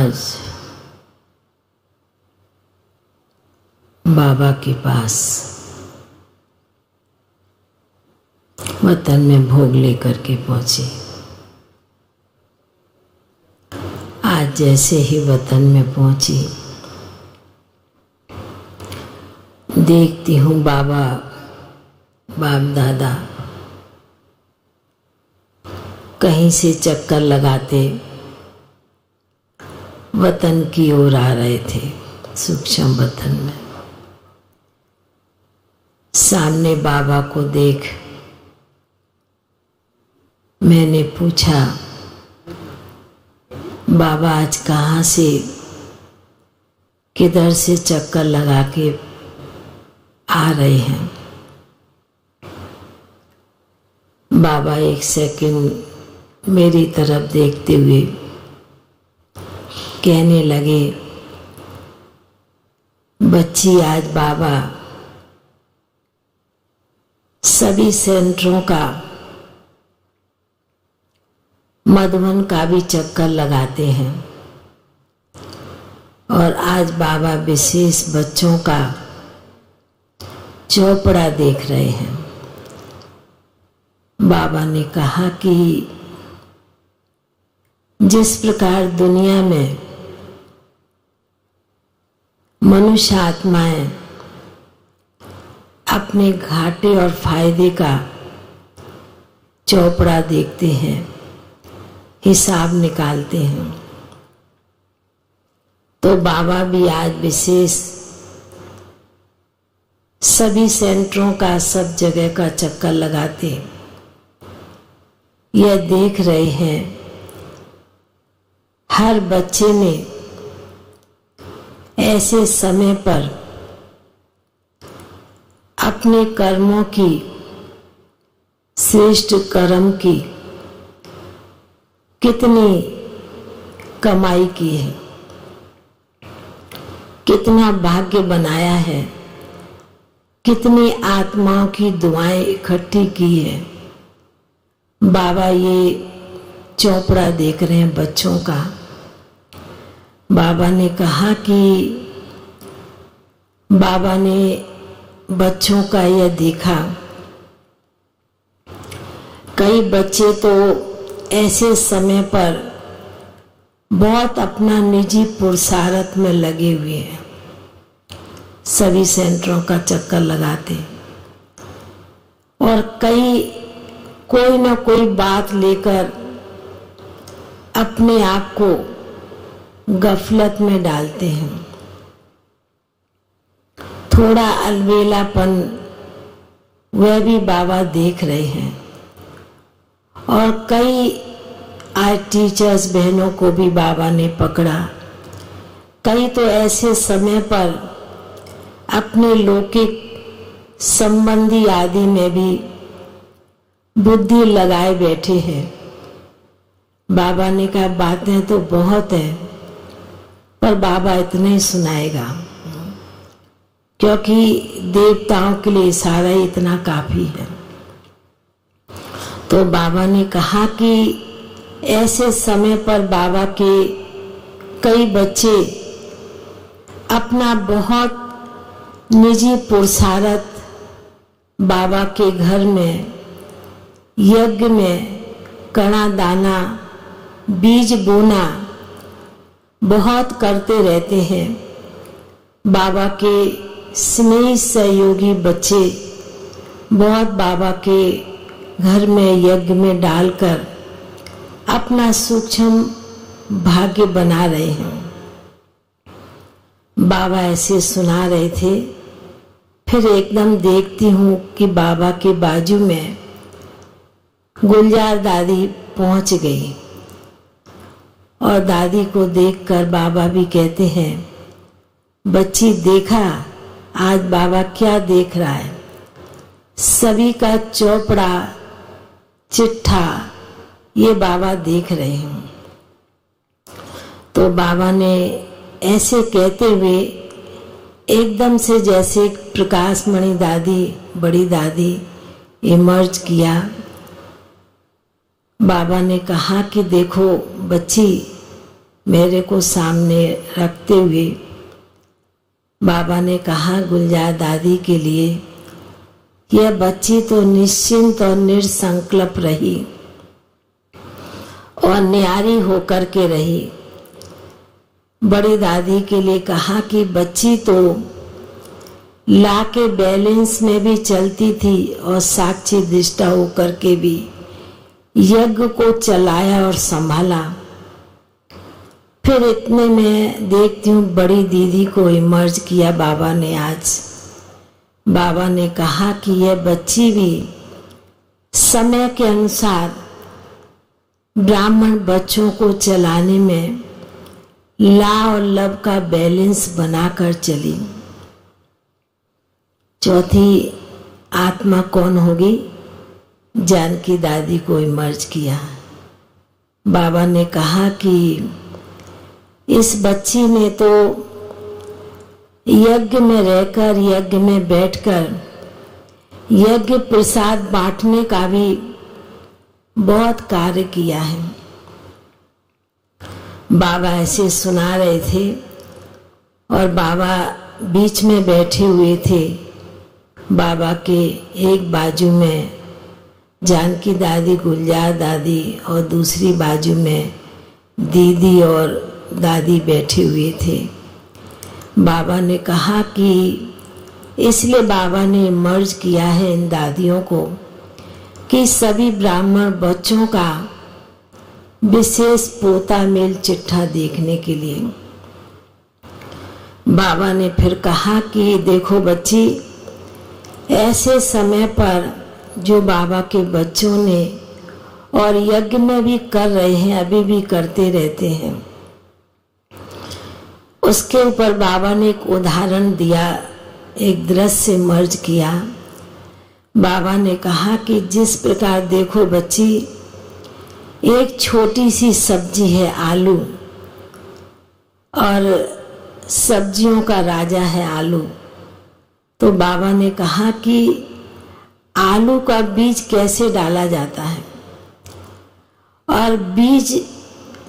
आज बाबा के पास वतन में भोग लेकर के पहुंची। आज जैसे ही वतन में पहुंची, देखती हूँ बाबा बाप दादा कहीं से चक्कर लगाते वतन की ओर आ रहे थे। सूक्ष्म वतन में सामने बाबा को देख मैंने पूछा, बाबा आज कहाँ से किधर से चक्कर लगा के आ रहे हैं? बाबा एक सेकंड मेरी तरफ देखते हुए कहने लगे, बच्ची आज बाबा सभी सेंटरों का मधुबन का भी चक्कर लगाते हैं और आज बाबा विशेष बच्चों का चौपड़ा देख रहे हैं। बाबा ने कहा कि जिस प्रकार दुनिया में मनुष्य आत्माएं अपने घाटे और फायदे का चौपड़ा देखते हैं, हिसाब निकालते हैं, तो बाबा भी आज विशेष सभी सेंटरों का सब जगह का चक्कर लगाते यह देख रहे हैं हर बच्चे ने ऐसे समय पर अपने कर्मों की श्रेष्ठ कर्म की कितनी कमाई की है, कितना भाग्य बनाया है, कितनी आत्माओं की दुआएं इकट्ठी की है। बाबा ये चौपड़ा देख रहे हैं बच्चों का। बाबा ने कहा कि बाबा ने बच्चों का यह देखा, कई बच्चे तो ऐसे समय पर बहुत अपना निजी पुरुषार्थ में लगे हुए हैं, सभी सेंटरों का चक्कर लगाते और कई कोई ना कोई बात लेकर अपने आप को गफलत में डालते हैं। थोड़ा अलबेलापन वह भी बाबा देख रहे हैं और कई आज टीचर्स बहनों को भी बाबा ने पकड़ा। कई तो ऐसे समय पर अपने लौकिक संबंधी आदि में भी बुद्धि लगाए बैठे हैं। बाबा ने कहा बातें तो बहुत है पर बाबा इतना ही सुनाएगा, क्योंकि देवताओं के लिए इशारा ही इतना काफी है। तो बाबा ने कहा कि ऐसे समय पर बाबा के कई बच्चे अपना बहुत निजी पुरुषार्थ बाबा के घर में यज्ञ में कणा दाना बीज बोना बहुत करते रहते हैं। बाबा के स्नेही सहयोगी बच्चे बहुत बाबा के घर में यज्ञ में डालकर अपना सूक्ष्म भाग्य बना रहे हैं। बाबा ऐसे सुना रहे थे, फिर एकदम देखती हूँ कि बाबा के बाजू में गुलजार दादी पहुंच गई और दादी को देखकर बाबा भी कहते हैं, बच्ची देखा आज बाबा क्या देख रहा है? सभी का चौपड़ा चिट्ठा ये बाबा देख रहे हैं। तो बाबा ने ऐसे कहते हुए एकदम से जैसे प्रकाश मणि दादी बड़ी दादी इमर्ज किया। बाबा ने कहा कि देखो बच्ची, मेरे को सामने रखते हुए बाबा ने कहा गुलजार दादी के लिए, यह बच्ची तो निश्चिंत और निसंकल्प रही और न्यारी होकर के रही। बड़ी दादी के लिए कहा कि बच्ची तो ला के बैलेंस में भी चलती थी और साक्षी दृष्टा होकर के भी यज्ञ को चलाया और संभाला। फिर इतने में देखती हूँ बड़ी दीदी को इमर्ज किया बाबा ने आज। बाबा ने कहा कि यह बच्ची भी समय के अनुसार ब्राह्मण बच्चों को चलाने में ला और लब का बैलेंस बनाकर चली। चौथी आत्मा कौन होगी? जानकी दादी को इमर्ज किया। बाबा ने कहा कि इस बच्ची ने तो यज्ञ में रहकर, यज्ञ में बैठकर यज्ञ प्रसाद बांटने का भी बहुत कार्य किया है। बाबा ऐसे सुना रहे थे और बाबा बीच में बैठे हुए थे। बाबा के एक बाजू में जानकी दादी, गुलजार दादी और दूसरी बाजू में दीदी और दादी बैठे हुए थे। बाबा ने कहा कि इसलिए बाबा ने मर्ज किया है इन दादियों को कि सभी ब्राह्मण बच्चों का विशेष पोता मेल चिट्ठा देखने के लिए। बाबा ने फिर कहा कि देखो बच्ची, ऐसे समय पर जो बाबा के बच्चों ने और यज्ञ में भी कर रहे हैं, अभी भी करते रहते हैं, उसके ऊपर बाबा ने एक उदाहरण दिया, एक दृश्य मर्ज किया। बाबा ने कहा कि जिस प्रकार देखो बच्ची, एक छोटी सी सब्जी है आलू, और सब्जियों का राजा है आलू। तो बाबा ने कहा कि आलू का बीज कैसे डाला जाता है और बीज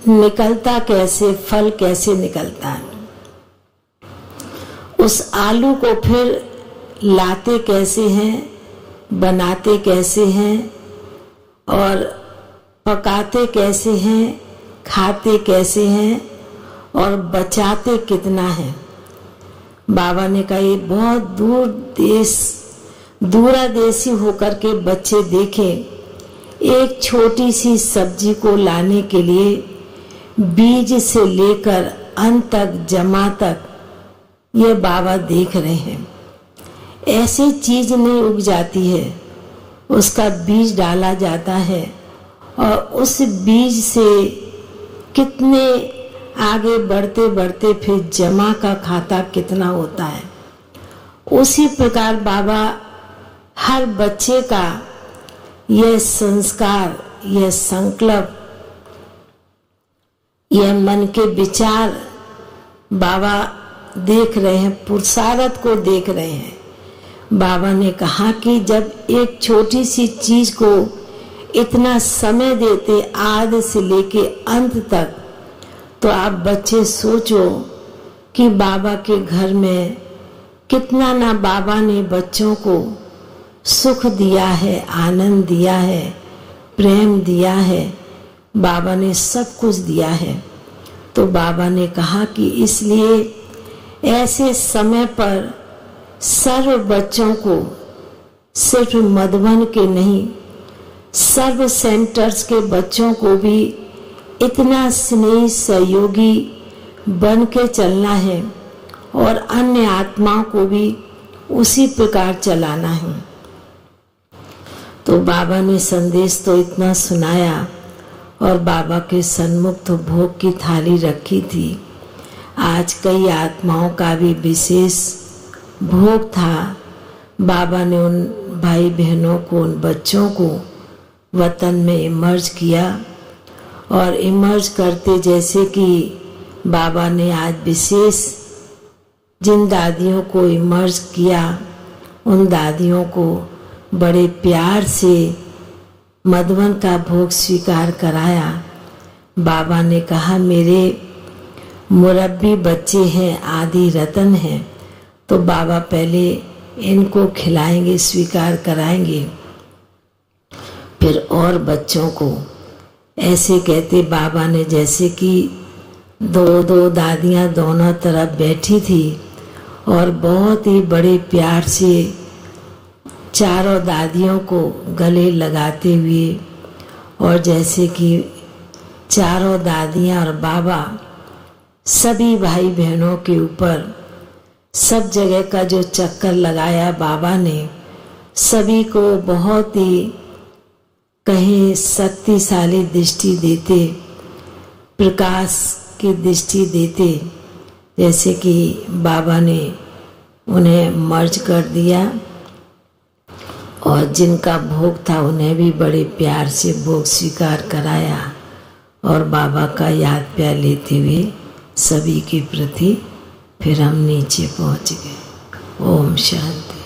निकलता कैसे, फल कैसे निकलता है, उस आलू को फिर लाते कैसे हैं, बनाते कैसे हैं और पकाते कैसे हैं, खाते कैसे हैं और बचाते कितना है। बाबा ने कहा ये बहुत दूरादेशी होकर के बच्चे देखें, एक छोटी सी सब्जी को लाने के लिए बीज से लेकर अंत तक, जमा तक, ये बाबा देख रहे हैं। ऐसी चीज नहीं उग जाती है, उसका बीज डाला जाता है और उस बीज से कितने आगे बढ़ते बढ़ते फिर जमा का खाता कितना होता है। उसी प्रकार बाबा हर बच्चे का यह संस्कार, यह संकल्प, यह मन के विचार बाबा देख रहे हैं, पुरुषार्थ को देख रहे हैं। बाबा ने कहा कि जब एक छोटी सी चीज को इतना समय देते आदि से लेके अंत तक, तो आप बच्चे सोचो कि बाबा के घर में कितना ना बाबा ने बच्चों को सुख दिया है, आनंद दिया है, प्रेम दिया है, बाबा ने सब कुछ दिया है। तो बाबा ने कहा कि इसलिए ऐसे समय पर सर्व बच्चों को, सिर्फ मधुबन के नहीं, सर्व सेंटर्स के बच्चों को भी इतना स्नेही सहयोगी बन के चलना है और अन्य आत्माओं को भी उसी प्रकार चलाना है। तो बाबा ने संदेश तो इतना सुनाया और बाबा के सन्मुख तो भोग की थाली रखी थी। आज कई आत्माओं का भी विशेष भोग था। बाबा ने उन भाई बहनों को, उन बच्चों को वतन में इमर्ज किया और इमर्ज करते जैसे कि बाबा ने आज विशेष जिन दादियों को इमर्ज किया, उन दादियों को बड़े प्यार से मधुबन का भोग स्वीकार कराया। बाबा ने कहा मेरे मुरब्बी बच्चे हैं, आदि रतन हैं, तो बाबा पहले इनको खिलाएंगे, स्वीकार कराएंगे, फिर और बच्चों को। ऐसे कहते बाबा ने, जैसे कि दो दो दादियाँ दोनों तरफ बैठी थी और बहुत ही बड़े प्यार से चारों दादियों को गले लगाते हुए, और जैसे कि चारों दादियाँ और बाबा सभी भाई बहनों के ऊपर सब जगह का जो चक्कर लगाया बाबा ने, सभी को बहुत ही कहीं शक्तिशाली दृष्टि देते, प्रकाश की दृष्टि देते, जैसे कि बाबा ने उन्हें मर्ज कर दिया और जिनका भोग था उन्हें भी बड़े प्यार से भोग स्वीकार कराया, और बाबा का याद प्यार लेते हुए सभी के प्रति फिर हम नीचे पहुंच गए। ओम शांति।